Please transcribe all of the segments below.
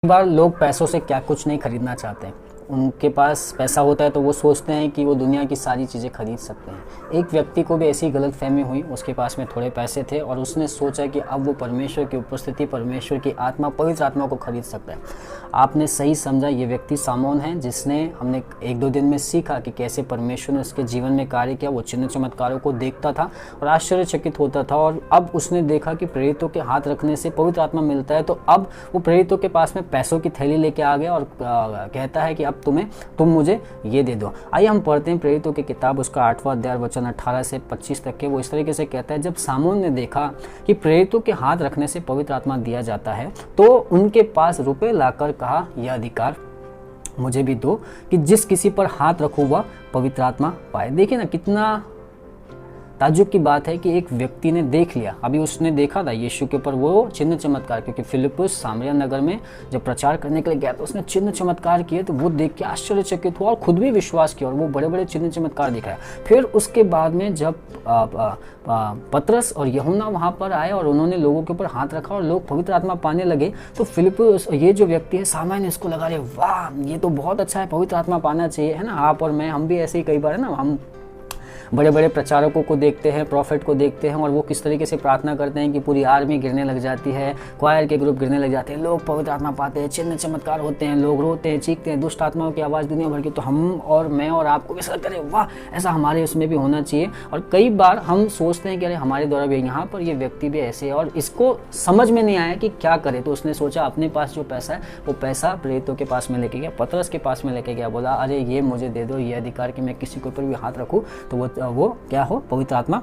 कई बार लोग पैसों से क्या कुछ नहीं खरीदना चाहते। उनके पास पैसा होता है तो वो सोचते हैं कि वो दुनिया की सारी चीज़ें खरीद सकते हैं। एक व्यक्ति को भी ऐसी गलतफहमी हुई, उसके पास में थोड़े पैसे थे और उसने सोचा कि अब वो परमेश्वर की उपस्थिति, परमेश्वर की आत्मा, पवित्र आत्मा को खरीद सकता है। आपने सही समझा, ये व्यक्ति सामोन है, जिसने हमने एक दो दिन में सीखा कि कैसे परमेश्वर ने उसके जीवन में कार्य किया। वो चिन्ह चमत्कारों को देखता था और आश्चर्यचकित होता था, और अब उसने देखा कि प्रेरितों के हाथ रखने से पवित्र आत्मा मिलता है। तो अब वो प्रेरितों के पास में पैसों की थैली लेके आ गया और कहता है कि अब तुम मुझे ये दे दो। आइए हम पढ़ते हैं प्रेरितों की किताब, उसका 8वां अध्याय वचन 18 से 25 तक के। वो इस तरीके से कहता है, जब सामोन ने देखा कि प्रेरितों के हाथ रखने से पवित्र आत्मा दिया जाता है तो उनके पास रुपए लाकर कहा, यह अधिकार मुझे भी दो कि जिस किसी पर हाथ रखूं वह पवित्र आत्मा पाए। देखिए ना, कितना ताज्जुब की बात है कि एक व्यक्ति ने देख लिया, अभी उसने देखा था यीशु के ऊपर वो चिन्ह चमत्कार, क्योंकि फिलिप्पुस सामरिया नगर में जब प्रचार करने के लिए गया तो उसने चिन्ह चमत्कार किए, तो वो देख के आश्चर्यचकित हुआ और खुद भी विश्वास किया और वो बड़े बड़े चिन्ह चमत्कार दिखाया। फिर उसके बाद में जब पतरस और यूहन्ना वहाँ पर आए और उन्होंने लोगों के ऊपर हाथ रखा और लोग पवित्र आत्मा पाने लगे, तो फिलिप्पुस, ये जो व्यक्ति है सामान्य, इसको लगा रहे, वाह ये तो बहुत अच्छा है, पवित्र आत्मा पाना चाहिए, है ना। आप और मैं, हम भी ऐसे ही कई बार, है ना, हम बड़े बड़े प्रचारकों को देखते हैं, प्रॉफिट को देखते हैं, और वो किस तरीके से प्रार्थना करते हैं कि पूरी आर्मी गिरने लग जाती है, क्वायर के ग्रुप गिरने लग जाते हैं, लोग पवित्र आत्मा पाते हैं, चिन्ह चमत्कार होते हैं, लोग रोते हैं, चीखते हैं, दुष्ट आत्माओं की आवाज़ दुनिया भर की। तो हम और मैं और आपको भी ऐसा करें, वाह ऐसा हमारे उसमें भी होना चाहिए। और कई बार हम सोचते हैं कि अरे हमारे द्वारा भी, यहाँ पर ये व्यक्ति भी ऐसे है, और इसको समझ में नहीं आया कि क्या करे। तो उसने सोचा अपने पास जो पैसा है वो पैसा प्रेरितों के पास में लेके गया, पतरस के पास में लेके गया, बोला अरे ये मुझे दे दो, ये अधिकार कि मैं किसी के ऊपर भी हाथ रखूँ तो वो क्या हो, पवित्र आत्मा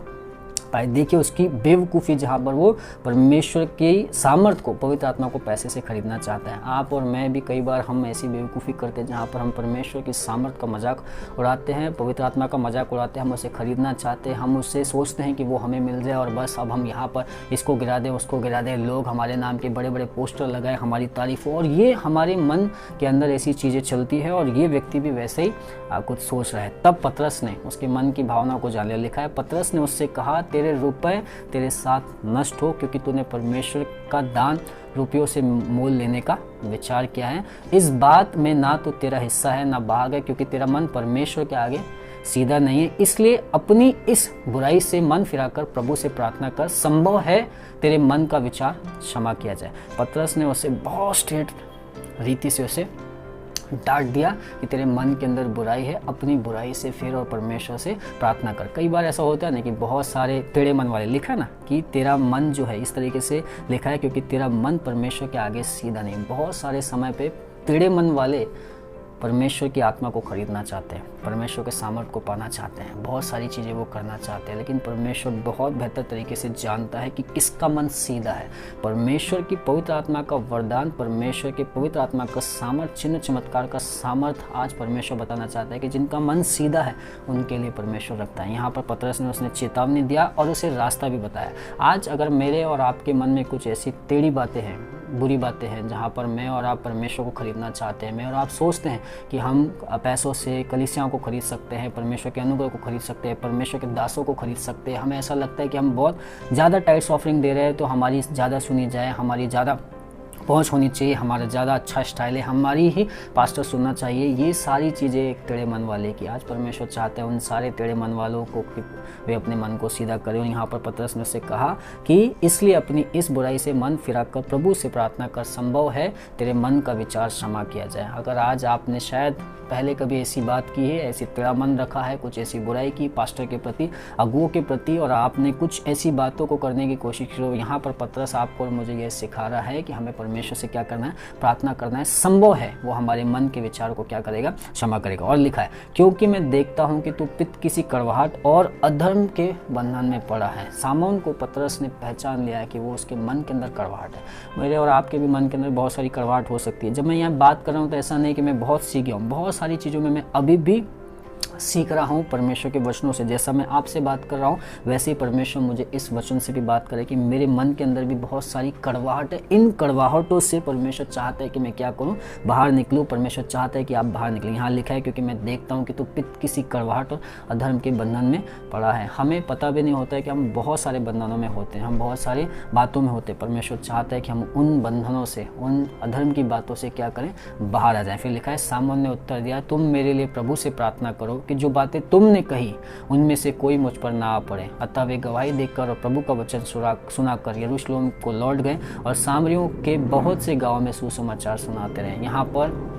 पाए। देखिए उसकी बेवकूफ़ी, जहाँ पर वो परमेश्वर की सामर्थ को, पवित्र आत्मा को पैसे से खरीदना चाहता है। आप और मैं भी कई बार हम ऐसी बेवकूफ़ी करते हैं जहाँ पर हम परमेश्वर की सामर्थ का मजाक उड़ाते हैं, पवित्र आत्मा का मजाक उड़ाते हैं, हम उसे खरीदना चाहते हैं, हम उससे सोचते हैं कि वो हमें मिल जाए और बस अब हम यहाँ पर इसको गिरा दें, उसको गिरा दें, लोग हमारे नाम के बड़े बड़े पोस्टर लगाए, हमारी तारीफ हो, और ये हमारे मन के अंदर ऐसी चीज़ें चलती है। और ये व्यक्ति भी वैसे ही कुछ सोच रहा है। तब पतरस ने उसके मन की भावना को जान लिया। लिखा है, पतरस ने उससे कहा, तेरे रुपए तेरे साथ नष्ट हो, क्योंकि तूने परमेश्वर का दान रुपयों से मोल लेने का विचार किया है। इस बात में ना तो तेरा हिस्सा है ना भाग है, क्योंकि तेरा मन परमेश्वर के आगे सीधा नहीं है। इसलिए अपनी इस बुराई से मन फिराकर प्रभु से प्रार्थना कर, संभव है तेरे मन का विचार क्षमा किया जाए। पतरस ने उसे बहुत स्ट्रेट रीति से उसे डांट दिया कि तेरे मन के अंदर बुराई है, अपनी बुराई से फिर और परमेश्वर से प्रार्थना कर। कई बार ऐसा होता है ना कि बहुत सारे टेढ़े मन वाले, लिखा है ना कि तेरा मन जो है, इस तरीके से लिखा है, क्योंकि तेरा मन परमेश्वर के आगे सीधा नहीं। बहुत सारे समय पे टेढ़े मन वाले परमेश्वर की आत्मा को खरीदना चाहते हैं, परमेश्वर के सामर्थ को पाना चाहते हैं, बहुत सारी चीज़ें वो करना चाहते हैं, लेकिन परमेश्वर बहुत बेहतर तरीके से जानता है कि किसका मन सीधा है। परमेश्वर की पवित्र आत्मा का वरदान, परमेश्वर के पवित्र आत्मा का सामर्थ, चिन्ह चमत्कार का सामर्थ आज परमेश्वर बताना चाहता है कि जिनका मन सीधा है उनके लिए परमेश्वर रखता है। यहाँ पर पतरस ने उसने चेतावनी दिया और उसे रास्ता भी बताया। आज अगर मेरे और आपके मन में कुछ ऐसी टेढ़ी बातें हैं, बुरी बातें हैं, जहाँ पर मैं और आप परमेश्वर को खरीदना चाहते हैं, मैं और आप सोचते हैं कि हम पैसों से कलीसियाओं को खरीद सकते हैं, परमेश्वर के अनुग्रह को खरीद सकते हैं, परमेश्वर के दासों को खरीद सकते हैं, हमें ऐसा लगता है कि हम बहुत ज़्यादा टाइट्स ऑफरिंग दे रहे हैं तो हमारी ज़्यादा सुनी जाए, हमारी ज़्यादा पहुंच होनी चाहिए, हमारा ज़्यादा अच्छा स्टाइल है, हमारी ही पास्टर सुनना चाहिए। ये सारी चीज़ें एक टेढ़े मन वाले की, आज परमेश्वर चाहते हैं उन सारे टेढ़े मन वालों को कि वे अपने मन को सीधा करें। और यहाँ पर पतरस ने उससे कहा कि इसलिए अपनी इस बुराई से मन फिराकर प्रभु से प्रार्थना कर, संभव है तेरे मन का विचार क्षमा किया जाए। अगर आज आपने शायद पहले कभी ऐसी बात की है, ऐसी टेढ़ा मन रखा है, कुछ ऐसी बुराई की पास्टर के प्रति, अगुओं के प्रति, और आपने कुछ ऐसी बातों को करने की कोशिश की, यहाँ पर पतरस आपको और मुझे ये सिखा रहा है कि हमें परमेश्वर से क्या करना है, प्रार्थना करना है। संभव है वो हमारे मन के विचार को क्या करेगा, क्षमा करेगा। और लिखा है, क्योंकि मैं देखता हूं कि तू पित्त किसी कड़वाहट और अधर्म के बंधन में पड़ा है। सामोन को पतरस ने पहचान लिया है कि वो उसके मन के अंदर कड़वाहट है। मेरे और आपके भी मन के अंदर बहुत सारी कड़वाहट हो सकती है। जब मैं यहाँ बात कर रहा हूँ तो ऐसा नहीं कि मैं बहुत सीख गया हूँ, बहुत सारी चीज़ों में मैं अभी भी सीख रहा हूँ परमेश्वर के वचनों से। जैसा मैं आपसे बात कर रहा हूँ वैसे ही परमेश्वर मुझे इस वचन से भी बात करे कि मेरे मन के अंदर भी बहुत सारी कड़वाहट है। इन कड़वाहटों से परमेश्वर चाहता है कि मैं क्या करूँ, बाहर निकलूँ। परमेश्वर चाहता है कि आप बाहर निकलें। यहाँ लिखा है, क्योंकि मैं देखता हूँ कि तू किसी कड़वाहट और अधर्म के बंधन में पड़ा है। हमें पता भी नहीं होता है कि हम बहुत सारे बंधनों में होते हैं, हम बहुत सारी बातों में होते हैं। परमेश्वर चाहता है कि हम उन बंधनों से, उन अधर्म की बातों से क्या करें, बाहर आ जाएं। फिर लिखा है, सामूएल ने उत्तर दिया, तुम मेरे लिए प्रभु से प्रार्थना करो कि जो बातें तुमने कही उनमें से कोई मुझ पर ना आ पड़े। अतः वे गवाही देकर और प्रभु का वचन सुनाकर यरूशलेम को लौट गए और सामरियों के बहुत से गांवों में सुसमाचार सुनाते रहे। यहाँ पर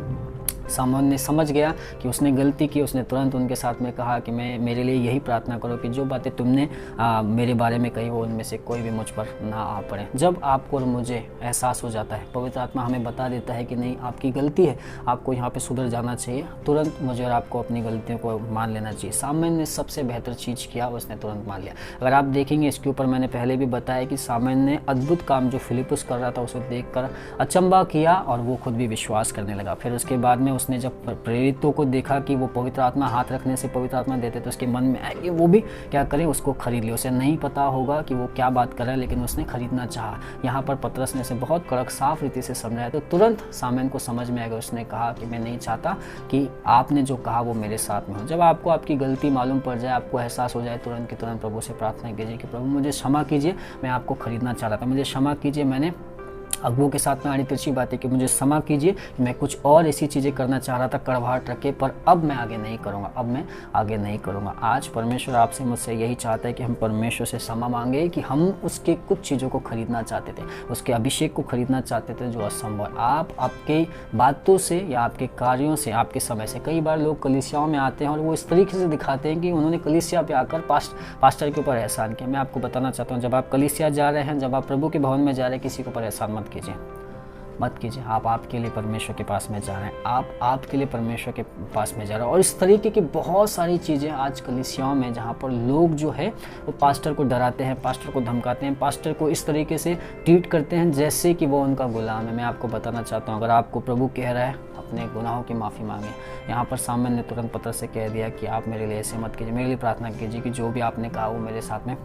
सामूएल ने समझ गया कि उसने गलती की। उसने तुरंत उनके साथ में कहा कि मैं मेरे लिए यही प्रार्थना करो कि जो बातें तुमने मेरे बारे में कही वो उनमें से कोई भी मुझ पर ना आ पड़े। जब आपको और मुझे एहसास हो जाता है, पवित्र आत्मा हमें बता देता है कि नहीं आपकी गलती है, आपको यहाँ पे सुधर जाना चाहिए, तुरंत मुझे और आपको अपनी गलतियों को मान लेना चाहिए। सामूएल ने सबसे बेहतर चीज़ किया, उसने तुरंत मान लिया। अगर आप देखेंगे, इसके ऊपर मैंने पहले भी बताया कि सामूएल ने अद्भुत काम जो फिलिप्पुस कर रहा था उसे देखकर अचंभा किया और वो खुद भी विश्वास करने लगा। फिर उसके बाद में उसने जब प्रेरितों को देखा कि वो पवित्र आत्मा हाथ रखने से पवित्र आत्मा देते, तो उसके मन में आया कि वो भी क्या करें, उसको खरीद ले। उसे नहीं पता होगा कि वो क्या बात कर रहा है, लेकिन उसने खरीदना चाहा। यहाँ पर पतरस ने उसे बहुत कड़क साफ रीति से समझाया, तो तुरंत सामूएल को समझ में आ गया। उसने कहा कि मैं नहीं चाहता कि आपने जो कहा वो मेरे साथ में हो। जब आपको आपकी गलती मालूम पड़ जाए, आपको एहसास हो जाए, तुरंत की तुरंत प्रभु से प्रार्थना कीजिए कि प्रभु मुझे क्षमा कीजिए, मैं आपको खरीदना चाह रहा था, मुझे क्षमा कीजिए, मैंने अगुओं के साथ में आड़ी तिरछी बातें कि मुझे क्षमा कीजिए, मैं कुछ और ऐसी चीज़ें करना चाह रहा था कड़वाहट रखे, पर अब मैं आगे नहीं करूँगा, अब मैं आगे नहीं करूँगा। आज परमेश्वर आपसे मुझसे यही चाहता है कि हम परमेश्वर से क्षमा मांगे कि हम उसके कुछ चीज़ों को खरीदना चाहते थे, उसके अभिषेक को खरीदना चाहते थे जो असंभव। आप आपके बातों से या आपके कार्यों से, आपके समय से, कई बार लोग कलीसियाओं में आते हैं और वो इस तरीके से दिखाते हैं कि उन्होंने कलीसिया पे आकर पास्टर के ऊपर एहसान किया। मैं आपको बताना चाहता हूँ, जब आप कलीसिया जा रहे हैं, जब आप प्रभु के भवन में जा रहे हैं, किसी के ऊपर एहसान मत कीजिए। आप आपके लिए परमेश्वर के पास में जा रहे हैं, आप आपके लिए परमेश्वर के पास में जा रहे हैं। और इस तरीके की बहुत सारी चीज़ें आज कलीसियाओं में, जहाँ पर लोग जो है वो पास्टर को डराते हैं, पास्टर को धमकाते हैं, पास्टर को इस तरीके से ट्रीट करते हैं जैसे कि वो उनका गुलाम है। मैं आपको बताना चाहता हूँ, अगर आपको प्रभु कह रहा है अपने गुनाहों की माफ़ी मांगे। यहाँ पर सामूएल ने तुरंत पतरस से कह दिया कि आप मेरे लिए ऐसे मत कीजिए, मेरे लिए प्रार्थना कीजिए कि जो भी आपने कहा वो मेरे साथ में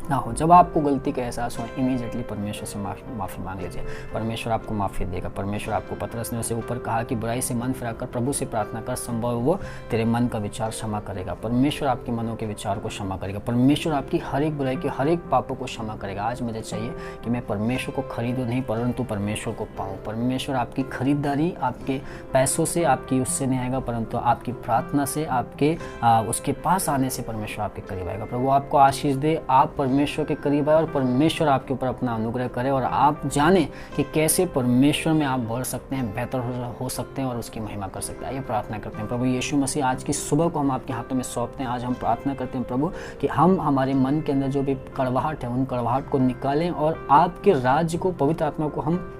ना हो। जब आपको गलती का एहसास हो, इमीडिएटली परमेश्वर से माफ़ी मांग लीजिए, परमेश्वर आपको माफ़ी देगा। परमेश्वर आपको, पतरस ने उसे ऊपर कहा कि बुराई से मन फिराकर प्रभु से प्रार्थना कर, संभव वो तेरे मन का विचार क्षमा करेगा। परमेश्वर आपके मनों के विचार को क्षमा करेगा, परमेश्वर आपकी हर एक बुराई के, हर एक पापों को क्षमा करेगा। आज मुझे चाहिए कि मैं परमेश्वर को खरीदूँ नहीं, परंतु परमेश्वर को पाऊँ। परमेश्वर आपकी खरीदारी आपके पैसों से, आपकी उससे नहीं आएगा, परंतु आपकी प्रार्थना से, आपके उसके पास आने से परमेश्वर आपके करीब आएगा। प्रभु आपको आशीष दे, आप परमेश्वर के करीब आए और परमेश्वर आपके ऊपर अपना अनुग्रह करे और आप जाने कि कैसे परमेश्वर में आप बढ़ सकते हैं, बेहतर हो सकते हैं और उसकी महिमा कर सकते हैं। आइए प्रार्थना करते हैं। प्रभु यीशु मसीह, आज की सुबह को हम आपके हाथों में सौंपते हैं। आज हम प्रार्थना करते हैं प्रभु कि हम हमारे मन के अंदर जो भी कड़वाहट है, उन कड़वाहट को निकालें और आपके राज्य को, पवित्र आत्मा को हम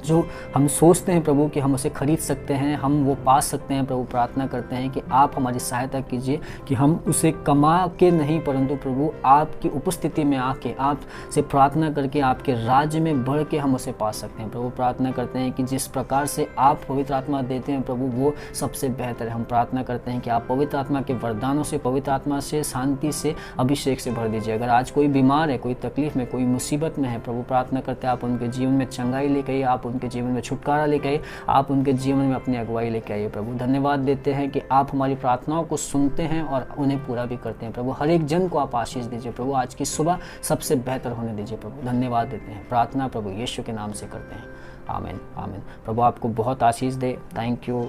जो हम सोचते हैं प्रभु कि हम उसे खरीद सकते हैं, हम वो पा सकते हैं। प्रभु प्रार्थना करते हैं कि आप हमारी सहायता कीजिए कि हम उसे कमा के नहीं, परंतु प्रभु आपकी उपस्थिति में आके, आप से प्रार्थना करके, आपके राज्य में बढ़ के हम उसे पा सकते हैं। प्रभु प्रार्थना करते हैं कि जिस प्रकार से आप पवित्र आत्मा देते हैं प्रभु, वो सबसे बेहतर है। हम प्रार्थना करते हैं कि आप पवित्र आत्मा के वरदानों से, पवित्र आत्मा से, शांति से, अभिषेक से भर दीजिए। अगर आज कोई बीमार है, कोई तकलीफ में, कोई मुसीबत में है, प्रभु प्रार्थना करते हैं आप उनके जीवन में चंगाई लेके आइए, आप उनके जीवन में छुटकारा लेके आइए, आप उनके जीवन में अपनी अगुवाई लेके आइए। प्रभु धन्यवाद देते हैं कि आप हमारी प्रार्थनाओं को सुनते हैं और उन्हें पूरा भी करते हैं। प्रभु हर एक जन को आप आशीष दीजिए। प्रभु आज की सुबह सबसे बेहतर होने दीजिए। प्रभु धन्यवाद देते हैं। प्रार्थना प्रभु यीशु के नाम से करते हैं, आमीन आमीन। प्रभु आपको बहुत आशीष दे। Thank you.